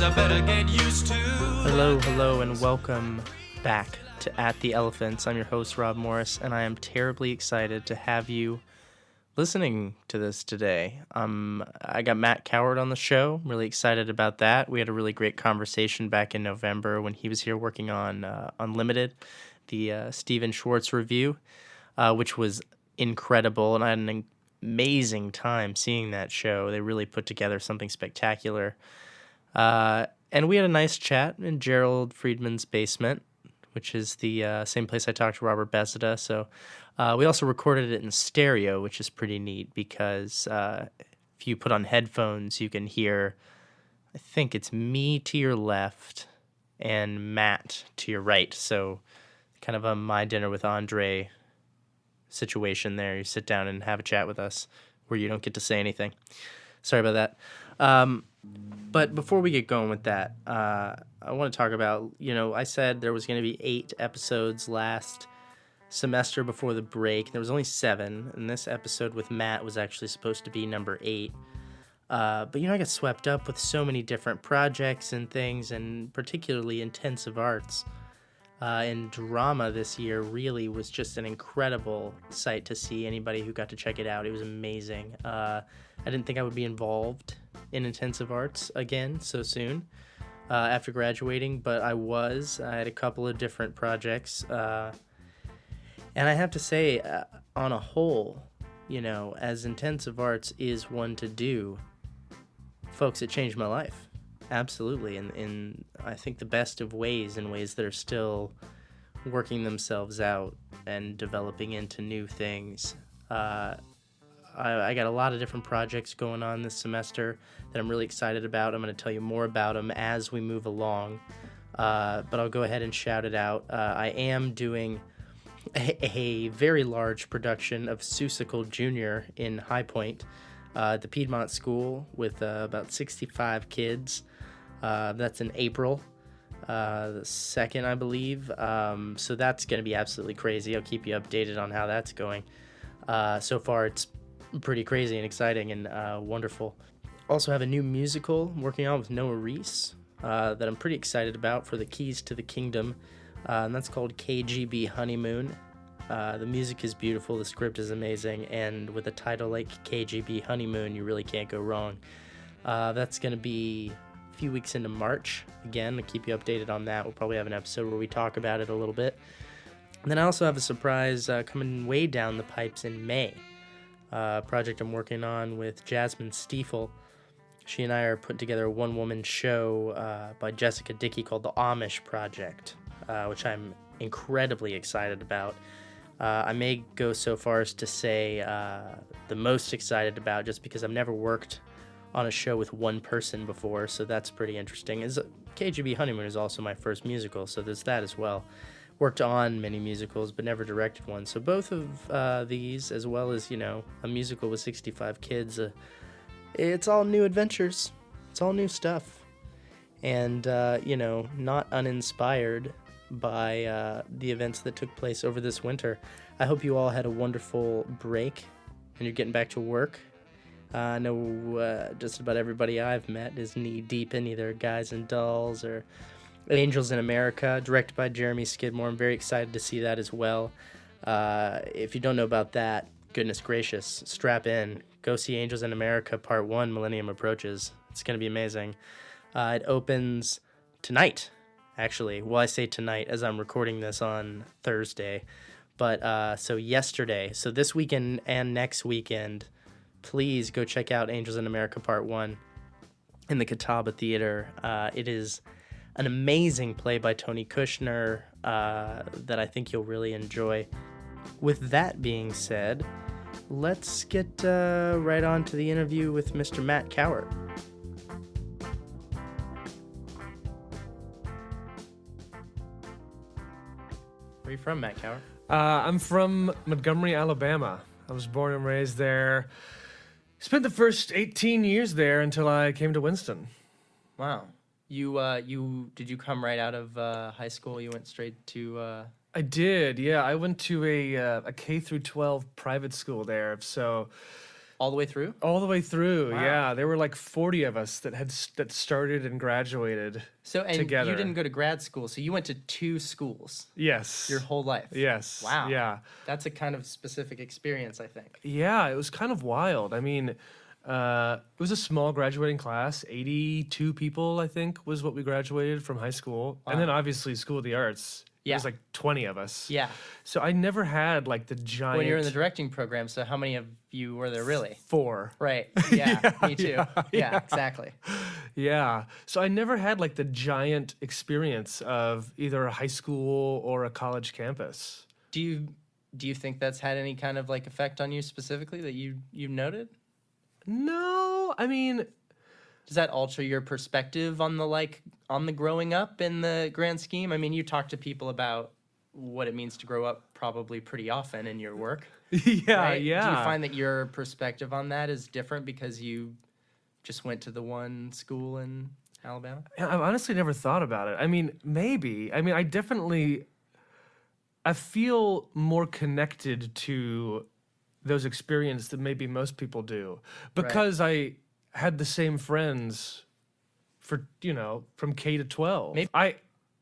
I better get used to. Hello, and welcome back to At the Elephants. I'm your host, Rob Morris, and I am terribly excited to have you listening to this today. I got Matt Cowart on the show. I'm really excited about that. We had a really great conversation back in November when he was here working on Unlimited, the Steven Schwartz review, which was incredible, and I had an amazing time seeing that show. They really put together something spectacular. And we had a nice chat in Gerald Friedman's basement, which is the same place I talked to Robert Besida. So we also recorded it in stereo, which is pretty neat because if you put on headphones, you can hear, I think it's me to your left and Matt to your right. So kind of a My Dinner with Andre situation there. You sit down and have a chat with us where you don't get to say anything. Sorry about that. But before we get going with that, I want to talk about, I said there was going to be 8 episodes last semester before the break. There was only 7, and this episode with Matt was actually supposed to be number 8. But, I got swept up with so many different projects and things, and particularly intensive arts. And drama this year really was just an incredible sight to see. Anybody who got to check it out, it was amazing. I didn't think I would be involved in intensive arts again so soon after graduating, but I was. I had a couple of different projects. And I have to say, on a whole, as intensive arts is one to do, folks, it changed my life. Absolutely, in I think the best of ways, in ways that are still working themselves out and developing into new things. I got a lot of different projects going on this semester that I'm really excited about. I'm going to tell you more about them as we move along, but I'll go ahead and shout it out. I am doing a very large production of Seussical Jr. in High Point, at the Piedmont School with about 65 kids. That's in April, the 2nd, I believe. So that's going to be absolutely crazy. I'll keep you updated on how that's going. So far, it's pretty crazy and exciting and wonderful. Also have a new musical I'm working on with Noah Reese that I'm pretty excited about for the Keys to the Kingdom. And that's called KGB Honeymoon. The music is beautiful, the script is amazing, and with a title like KGB Honeymoon, you really can't go wrong. That's going to be a few weeks into March. Again, I'll keep you updated on that. We'll probably have an episode where we talk about it a little bit. And then I also have a surprise coming way down the pipes in May. A project I'm working on with Jasmine Stiefel. She and I are putting together a one-woman show by Jessica Dickey called The Amish Project, which I'm incredibly excited about. I may go so far as to say the most excited about, just because I've never worked on a show with one person before, so that's pretty interesting. KGB Honeymoon is also my first musical, so there's that as well. Worked on many musicals, but never directed one. So both of these, as well as, a musical with 65 kids, it's all new adventures. It's all new stuff. And, not uninspired by the events that took place over this winter. I hope you all had a wonderful break and you're getting back to work. I know just about everybody I've met is knee-deep in either Guys and Dolls or Angels in America, directed by Jeremy Skidmore. I'm very excited to see that as well. If you don't know about that, goodness gracious, strap in. Go see Angels in America Part 1, Millennium Approaches. It's going to be amazing. It opens tonight, actually. Well, I say tonight as I'm recording this on Thursday. But so yesterday, so this weekend and next weekend, please go check out Angels in America Part 1 in the Catawba Theater. It is an amazing play by Tony Kushner that I think you'll really enjoy. With that being said, let's get right on to the interview with Mr. Matt Cowart. Where are you from, Matt Cowart? I'm from Montgomery, Alabama. I was born and raised there. Spent the first 18 years there until I came to Winston. Wow. Did you come right out of high school? You went straight to... I did, yeah. I went to a K through 12 private school there. So All the way through? All the way through, Wow. yeah. There were like 40 of us that started and graduated And together. you didn't go to grad school, so you went to 2 schools Yes. your whole life. Yes. Wow. Yeah. That's a kind of specific experience, I think. Yeah, it was kind of wild. I mean, it was a small graduating class. 82 people, I think, was what we graduated from high school. And then obviously School of the Arts. It Yeah. was like 20 of us. Yeah. So I never had like the giant When you're in the directing program, so how many of you were there really? 4. Right. Yeah, me too. yeah, Yeah, exactly. Yeah. So I never had like the giant experience of either a high school or a college campus. Do you think that's had any kind of like effect on you specifically that you noted? No, I mean, Does that alter your perspective on the growing up in the grand scheme? I mean, you talk to people about what it means to grow up probably pretty often in your work. yeah, Right? yeah. Do you find that your perspective on that is different because you just went to the one school in Alabama? I've honestly never thought about it. I mean, maybe. I mean, I feel more connected to those experiences than maybe most people do because I had the same friends for, from K to 12. Maybe-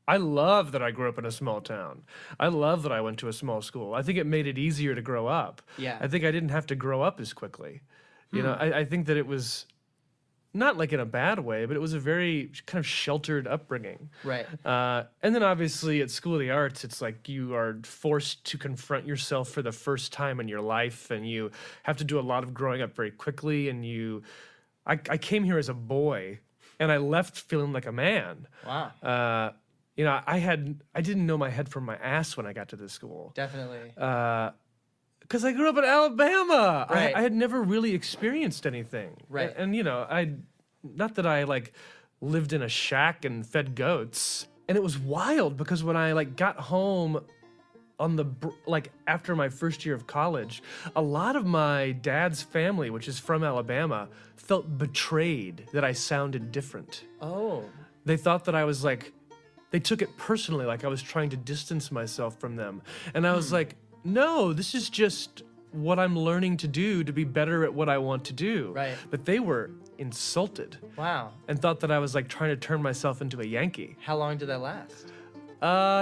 I love that I grew up in a small town. I love that I went to a small school. I think it made it easier to grow up. Yeah. I think I didn't have to grow up as quickly. I think that it was not like in a bad way, but it was a very kind of sheltered upbringing. Right. And then obviously at School of the Arts, it's like you are forced to confront yourself for the first time in your life, and you have to do a lot of growing up very quickly. And I came here as a boy, and I left feeling like a man. Wow. I didn't know my head from my ass when I got to this school. Definitely. Because I grew up in Alabama. Right. I had never really experienced anything. Right. And not that I like lived in a shack and fed goats. And it was wild because when I like got home after my first year of college, a lot of my dad's family, which is from Alabama, felt betrayed that I sounded different. Oh. They thought that I was like, they took it personally, like I was trying to distance myself from them. And I was like, no, this is just what I'm learning to do to be better at what I want to do. Right. But they were insulted Wow. and thought that I was like trying to turn myself into a Yankee. How long did that last?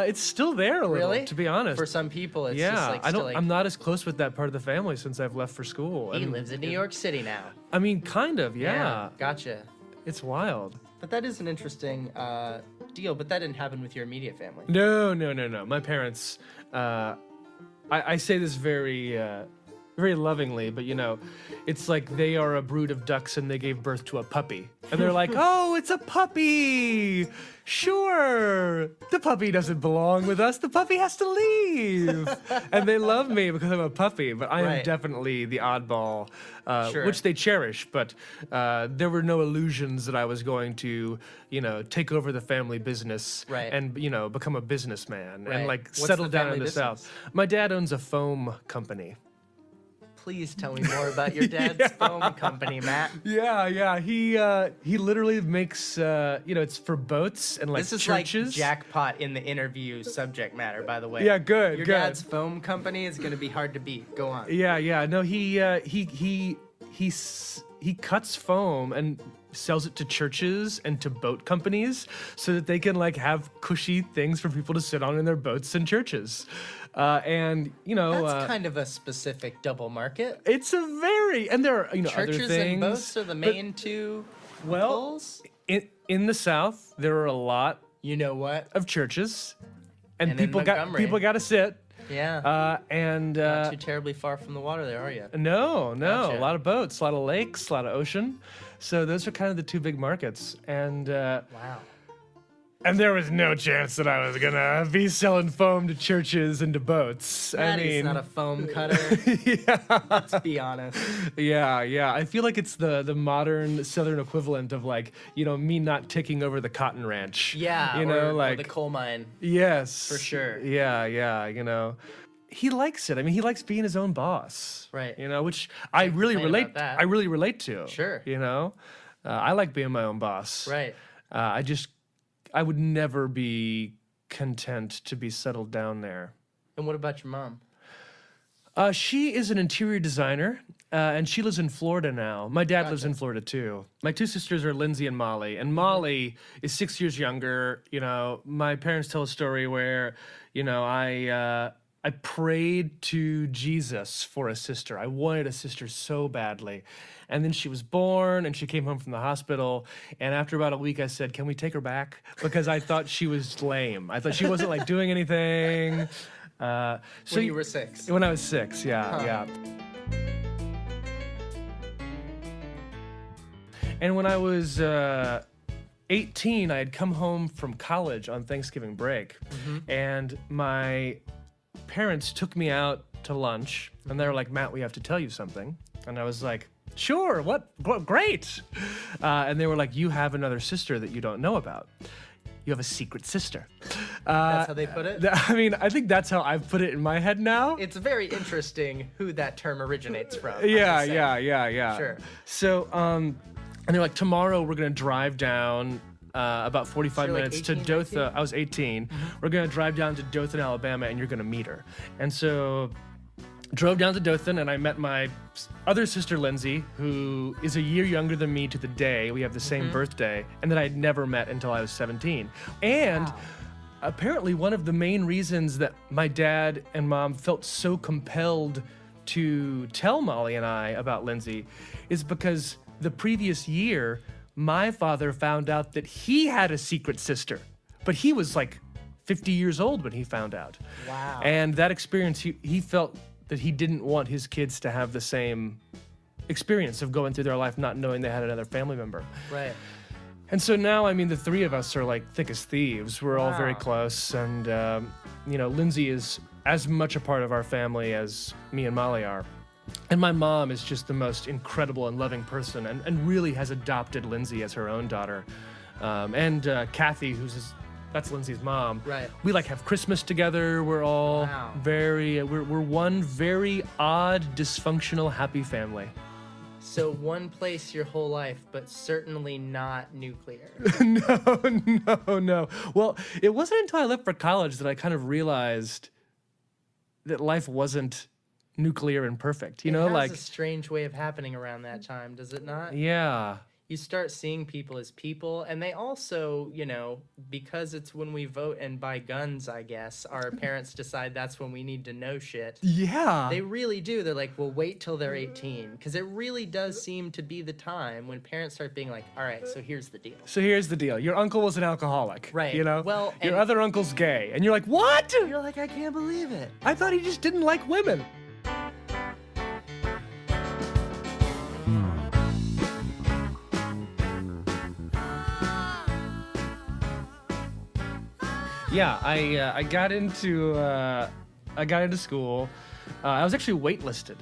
It's still there a little, Really? to be honest. For some people, it's yeah, just like still like, I'm not as close with that part of the family since I've left for school. he And- lives in New York City now. I mean, kind of, yeah. Gotcha. It's wild. But that is an interesting deal. But that didn't happen with your immediate family. No. My parents, I say this very, very lovingly, but it's like they are a brood of ducks and they gave birth to a puppy. And they're like, oh, it's a puppy. Sure. The puppy doesn't belong with us. The puppy has to leave. And they love me because I'm a puppy, but I am Right. definitely the oddball, Sure. which they cherish. But there were no illusions that I was going to, take over the family business Right. and, become a businessman Right. and like What's settle the down in family the business? South. My dad owns a foam company. Please tell me more about your dad's foam company, Matt. Yeah. He literally makes it's for boats and like This is churches. like jackpot in the interview subject matter, by the way. Yeah, good, Your good. dad's foam company is going to be hard to beat. Go on. Yeah. No, he cuts foam and sells it to churches and to boat companies so that they can like have cushy things for people to sit on in their boats and churches. That's kind of a specific double market. It's a very and there are other Churches things. and boats are the but- main two Well, pulls. in the South, there are a lot You know what? of churches, and, And in people got Montgomery. to sit. Yeah. And Too terribly far from the water there, are you? no, Gotcha. a lot of boats, a lot of lakes, a lot of ocean. So those are kind of the two big markets. And Wow. and there was no chance that I was gonna be selling foam to churches and to boats. Maddie's not a foam cutter. Let's be honest. Yeah. I feel like it's the modern Southern equivalent of like me not taking over the cotton ranch. Yeah. or the coal mine. Yes. For sure. Yeah. He likes it. I mean, he likes being his own boss. Right. Which I really complain relate. about that. I really relate to. Sure. I like being my own boss. Right. I would never be content to be settled down there. And what about your mom? She is an interior designer, and she lives in Florida now. My dad lives in Florida too. My two sisters are Lindsay and Molly, and Molly is 6 years younger. You know, my parents tell a story where, you know, I prayed to Jesus for a sister. I wanted a sister so badly. And then she was born and she came home from the hospital. And after about a week, I said, can we take her back? Because I thought she was lame. I thought she wasn't like doing anything. When you were 6. When I was 6, yeah. And when I was 18, I had come home from college on Thanksgiving break. And my parents took me out to lunch. And they were like, Matt, we have to tell you something. And I was like, sure, what great. And they were like, you have another sister that you don't know about. You have a secret sister. That's how they put it? I mean, I think that's how I've put it in my head now. It's very interesting who that term originates from. Yeah. Sure. So, and they're like, tomorrow we're going to drive down about 45 you're like minutes 18, to Dothan. 19? I was 18. We're going to drive down to Dothan, Alabama, and you're going to meet her. And so drove down to Dothan, and I met my other sister, Lindsay, who is a year younger than me to the day. We have the same birthday, and that I had never met until I was 17. And apparently one of the main reasons that my dad and mom felt so compelled to tell Molly and I about Lindsay is because the previous year, my father found out that he had a secret sister, but he was like 50 years old when he found out. Wow. And that experience, he felt that he didn't want his kids to have the same experience of going through their life not knowing they had another family member. Right. And so now, I mean, the three of us are like thick as thieves. We're all very Wow. close. And, you know, Lindsay is as much a part of our family as me and Molly are. And my mom is just the most incredible and loving person and really has adopted Lindsay as her own daughter. And Kathy, that's Lindsay's mom. Right. We like have Christmas together. We're all Wow. we're one very odd, dysfunctional, happy family. So one place your whole life, but certainly not nuclear. No. Well, it wasn't until I left for college that I kind of realized that life wasn't nuclear and perfect. You know, it has like a strange way of happening around that time, does it not? yeah. You start seeing people as people, and they also, you know, because it's when we vote and buy guns, I guess, our parents decide that's when we need to know shit. Yeah. They really do. They're like, well, wait till they're 18. Because it really does seem to be the time when parents start being like, all right, so here's the deal. So here's the deal. Your uncle was an alcoholic. Right. You know? Well, your and- other uncle's gay. And you're like, what? You're like, I can't believe it. I thought he just didn't like women. Yeah, I got into school. I was actually waitlisted.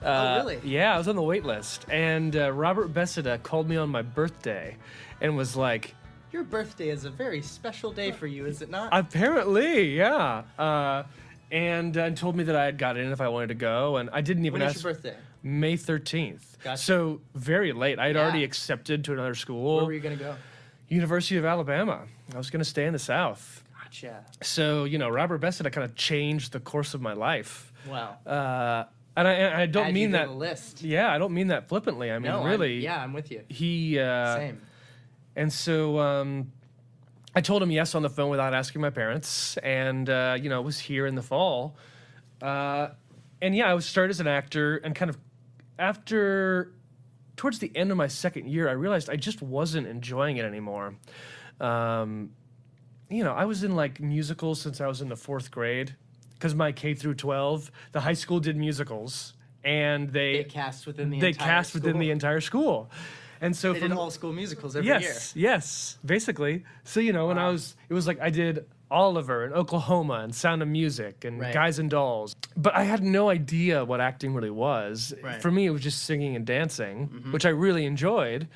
Oh, really? Yeah, I was on the wait list. And Robert Bessida called me on my birthday and was like, Your birthday is a very special day for you, is it not? apparently, yeah. And told me that I had got in if I wanted to go. And I didn't even When is ask. your birthday? May 13th. Gotcha. So very late. I had Yeah. already accepted to another school. Where were you going to go? University of Alabama. I was going to stay in the South. Gotcha. So, you know, Robert Bessida kind of changed the course of my life. Wow. And I don't Add mean you to that. the list. Yeah, I don't mean that flippantly. I mean, No, really. I'm with you. He. Same. And so I told him yes on the phone without asking my parents, and you know, was here in the fall. And yeah, I was started as an actor, and kind of towards the end of my second year, I realized I just wasn't enjoying it anymore. You know, I was in like musicals since I was in the 4th grade, because my K through 12, the high school did musicals, and They cast within the they entire cast within school. the entire school. And so They did all school musicals every year. yes, basically. So, you know, when Wow. it was like I did Oliver and Oklahoma and Sound of Music and Right. Guys and Dolls. But I had no idea what acting really was. Right. For me, it was just singing and dancing, which I really enjoyed.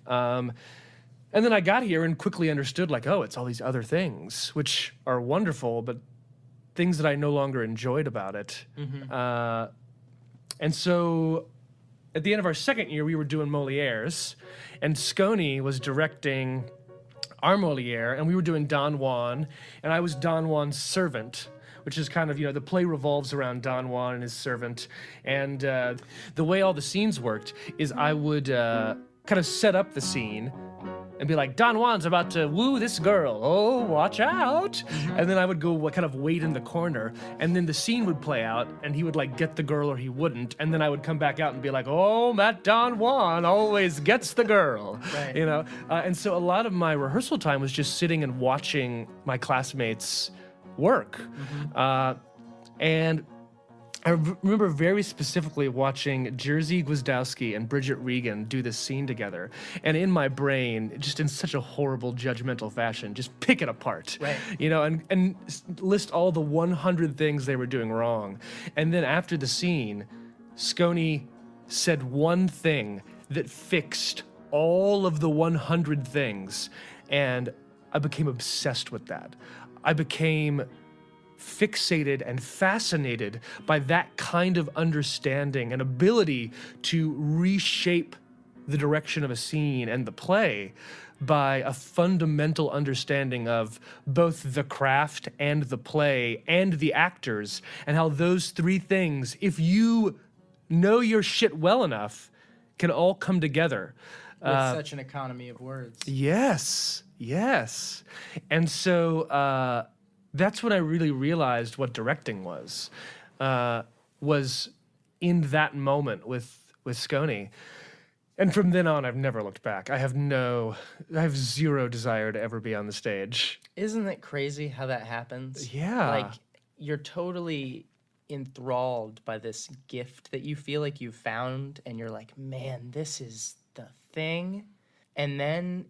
And then I got here and quickly understood, like, oh, it's all these other things, which are wonderful, but things that I no longer enjoyed about it. And so at the end of our second year, we were doing Moliere's, and Sconey was directing our Moliere, and we were doing Don Juan, and I was Don Juan's servant, which is kind of, the play revolves around Don Juan and his servant. And the way all the scenes worked is I would kind of set up the scene and be like, Don Juan's about to woo this girl. Oh, watch out. And then I would go kind of wait in the corner, and then the scene would play out, and he would like get the girl or he wouldn't. And then I would come back out and be like, oh, Matt Don Juan always gets the girl. Right. And so a lot of my rehearsal time was just sitting and watching my classmates work. And I remember very specifically watching Jerzy Gwiazdowski and Bridget Regan do this scene together. And in my brain, just in such a horrible, judgmental fashion, just pick it apart. Right. And list all the 100 things they were doing wrong. And then after the scene, Sconey said one thing that fixed all of the 100 things. And I became obsessed with that. I became fixated and fascinated by that kind of understanding and ability to reshape the direction of a scene and the play by a fundamental understanding of both the craft and the play and the actors, and how those three things, if you know your shit well enough, can all come together. With such an economy of words. Yes. And so that's when I really realized what directing was in that moment with Sconey. And from then on, I've never looked back. I have zero desire to ever be on the stage. Isn't it crazy how that happens? Yeah. Like, you're totally enthralled by this gift that you feel like you've found, and you're like, man, this is the thing. And then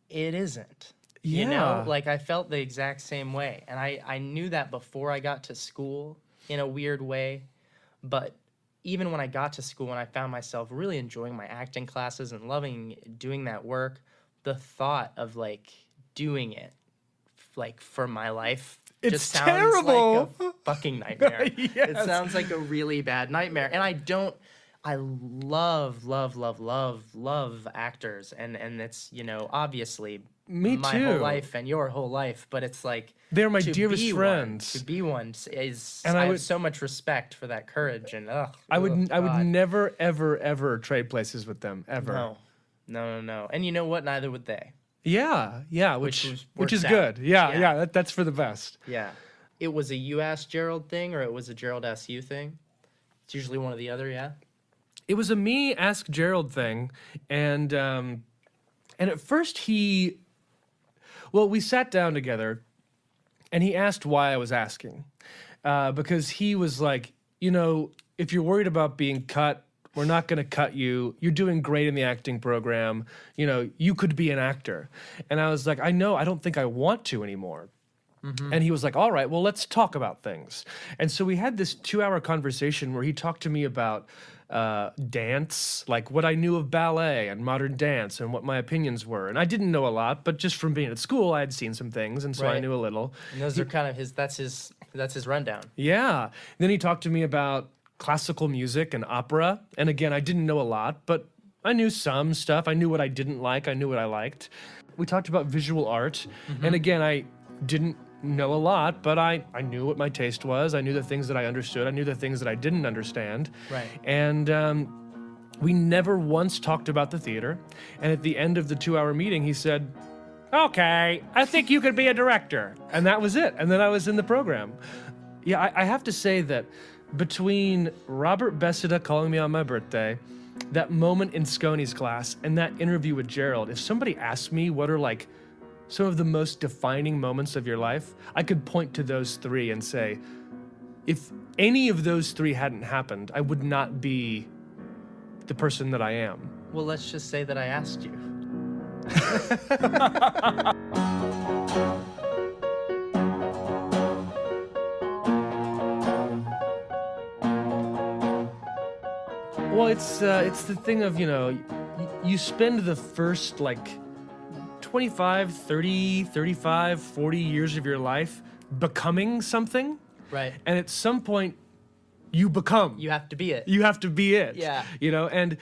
it isn't. You know, like I felt the exact same way. And I knew that before I got to school in a weird way. But even when I got to school and I found myself really enjoying my acting classes and loving doing that work, the thought of like doing it like for my life just sounds terrible. like a fucking nightmare. Yes. It sounds like a really bad nightmare. And I love actors, and it's, obviously Me my too. whole life and your whole life, but it's like They're my to dearest be friends. to be one is, And I I have would- so much respect for that courage, and I would God. never, ever trade places with them, ever. No. And you know what? Neither would they. Yeah, which is works good. out. Yeah, that's for the best. Yeah. It was a you ask Gerald thing, or it was a Gerald asks you thing. It's usually one or the other, yeah? It was a me ask Gerald thing, and at first we sat down together, and he asked why I was asking, because he was like, if you're worried about being cut, we're not going to cut you. You're doing great in the acting program. You could be an actor. And I was like, I know, I don't think I want to anymore. And he was like, all right, well, let's talk about things. And so we had this 2-hour conversation where he talked to me about dance, like what I knew of ballet and modern dance and what my opinions were. And I didn't know a lot, but just from being at school, I had seen some things, and so I Right. knew a little. And those are kind of that's his rundown. Yeah. Then he talked to me about classical music and opera. And again, I didn't know a lot, but I knew some stuff. I knew what I didn't like. I knew what I liked. We talked about visual art. And again, I didn't know a lot, but I knew what my taste was. I knew the things that I understood. I knew the things that I didn't understand. Right. And we never once talked about the theater. And at the end of the 2-hour meeting, he said, okay, I think you could be a director. And that was it. And then I was in the program. Yeah, I have to say that between Robert Bessida calling me on my birthday, that moment in Sconey's class, and that interview with Gerald, if somebody asked me what are like some of the most defining moments of your life, I could point to those three and say, if any of those three hadn't happened, I would not be the person that I am. Well, let's just say that I asked you. Well, it's the thing of, you spend the first like 25, 30, 35, 40 years of your life becoming something. Right. And at some point, you become. You have to be it. You have to be it. Yeah. And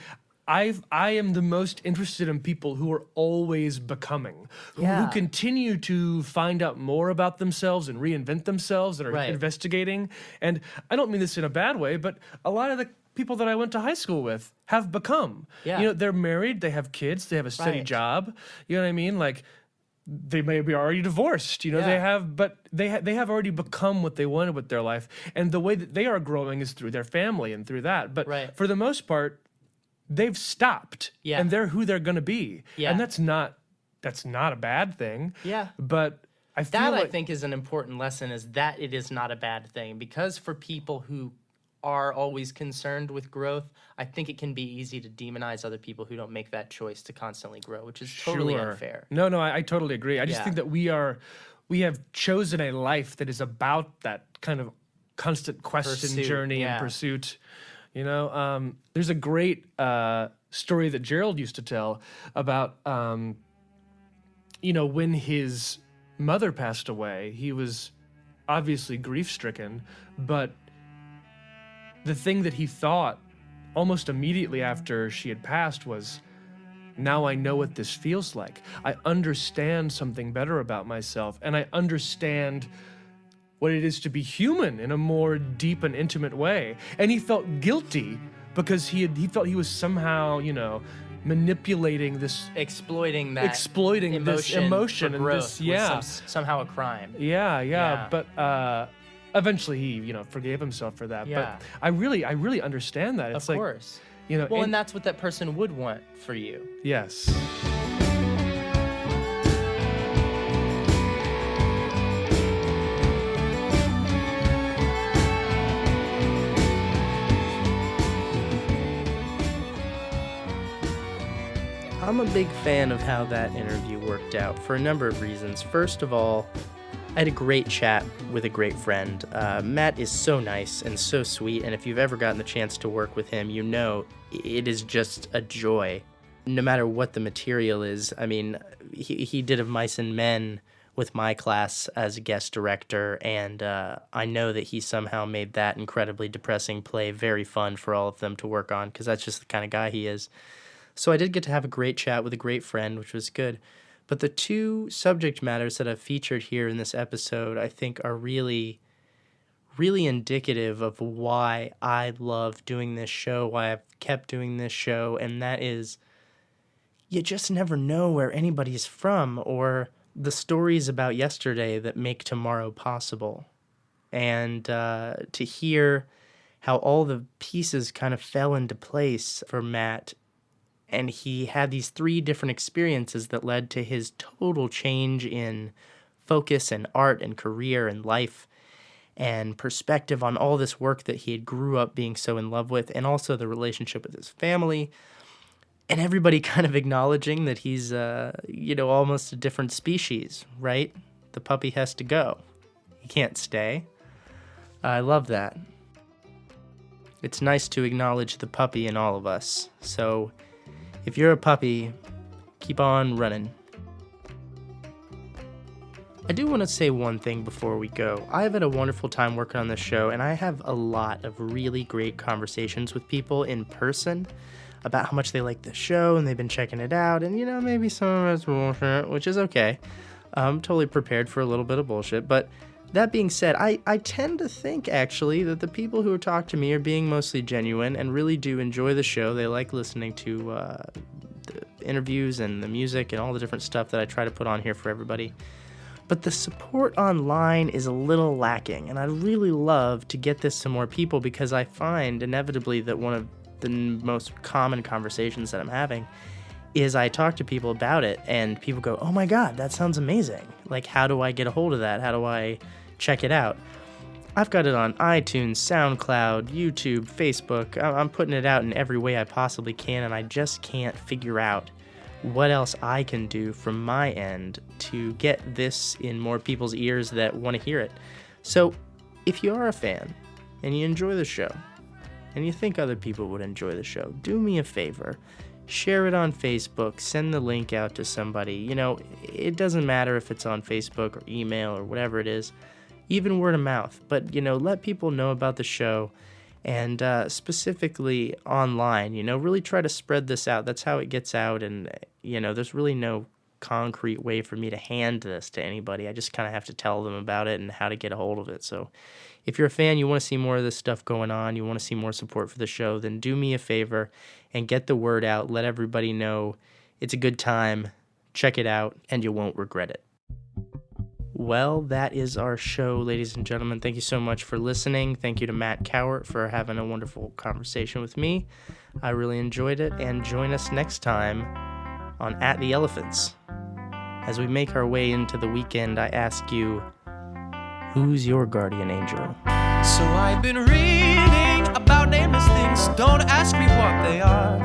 I am the most interested in people who are always becoming, who Yeah. continue to find out more about themselves and reinvent themselves and are Right. investigating. And I don't mean this in a bad way, but a lot of the people that I went to high school with have become. Yeah. You know, they're married, they have kids, they have a steady Right. job. You know what I mean? Like, they may be already divorced, you know, Yeah. they have already become what they wanted with their life. And the way that they are growing is through their family and through that. But Right. for the most part, they've stopped, Yeah. and they're who they're going to be. Yeah. And that's not a bad thing. Yeah. But I feel That, like I think, is an important lesson, is that it is not a bad thing. Because for people who are always concerned with growth, I think it can be easy to demonize other people who don't make that choice to constantly grow, which is totally Sure. unfair. No, I totally agree. I just Yeah. think that we have chosen a life that is about that kind of constant question, Pursuit, journey, yeah. and pursuit. You know, there's a great story that Gerald used to tell about, you know, when his mother passed away. He was obviously grief-stricken, but the thing that he thought almost immediately after she had passed was, now I know what this feels like. I understand something better about myself, and I understand what it is to be human in a more deep and intimate way. And he felt guilty because he felt he was somehow, you know, manipulating this, Exploiting this emotion for and growth this, was yeah. somehow a crime. Yeah. Yeah. But eventually he, you know, forgave himself for that. Yeah. But I really understand that. It's Of like, course. you know, Well, and that's what that person would want for you. yes. I'm a big fan of how that interview worked out for a number of reasons. First of all, I had a great chat with a great friend. Matt is so nice and so sweet, and if you've ever gotten the chance to work with him, you know it is just a joy. No matter what the material is, I mean, he did Of Mice and Men with my class as a guest director, and I know that he somehow made that incredibly depressing play very fun for all of them to work on, because that's just the kind of guy he is. So I did get to have a great chat with a great friend, which was good. But the two subject matters that I've featured here in this episode, I think, are really, really indicative of why I love doing this show, why I've kept doing this show, and that is, you just never know where anybody's from or the stories about yesterday that make tomorrow possible. And to hear how all the pieces kind of fell into place for Matt, and he had these 3 different experiences that led to his total change in focus and art and career and life and perspective on all this work that he had grew up being so in love with, and also the relationship with his family, and everybody kind of acknowledging that he's, almost a different species, right? The puppy has to go. He can't stay. I love that. It's nice to acknowledge the puppy in all of us. So if you're a puppy, keep on running. I do want to say one thing before we go. I've had a wonderful time working on this show, and I have a lot of really great conversations with people in person about how much they like the show and they've been checking it out, and maybe some of it's bullshit, which is okay. I'm totally prepared for a little bit of bullshit, but that being said, I tend to think, actually, that the people who talk to me are being mostly genuine and really do enjoy the show. They like listening to the interviews and the music and all the different stuff that I try to put on here for everybody. But the support online is a little lacking, and I'd really love to get this to more people, because I find inevitably that one of the most common conversations that I'm having is I talk to people about it, and people go, oh my god, that sounds amazing. Like, how do I get a hold of that? How do I check it out? I've got it on iTunes, SoundCloud, YouTube, Facebook. I'm putting it out in every way I possibly can, and I just can't figure out what else I can do from my end to get this in more people's ears that want to hear it. So, if you are a fan, and you enjoy the show, and you think other people would enjoy the show, do me a favor. Share it on Facebook, send the link out to somebody. It doesn't matter if it's on Facebook or email or whatever it is, even word of mouth. But, let people know about the show and specifically online, really try to spread this out. That's how it gets out. And, there's really no concrete way for me to hand this to anybody. I just kind of have to tell them about it and how to get a hold of it. So if you're a fan, you want to see more of this stuff going on, you want to see more support for the show, then do me a favor and get the word out. Let everybody know it's a good time. Check it out, and you won't regret it. Well, that is our show, ladies and gentlemen. Thank you so much for listening. Thank you to Matt Cowart for having a wonderful conversation with me. I really enjoyed it, and join us next time on At the Elephants. As we make our way into the weekend, I ask you, who's your guardian angel? So I've been reading about nameless things. Don't ask me what they are.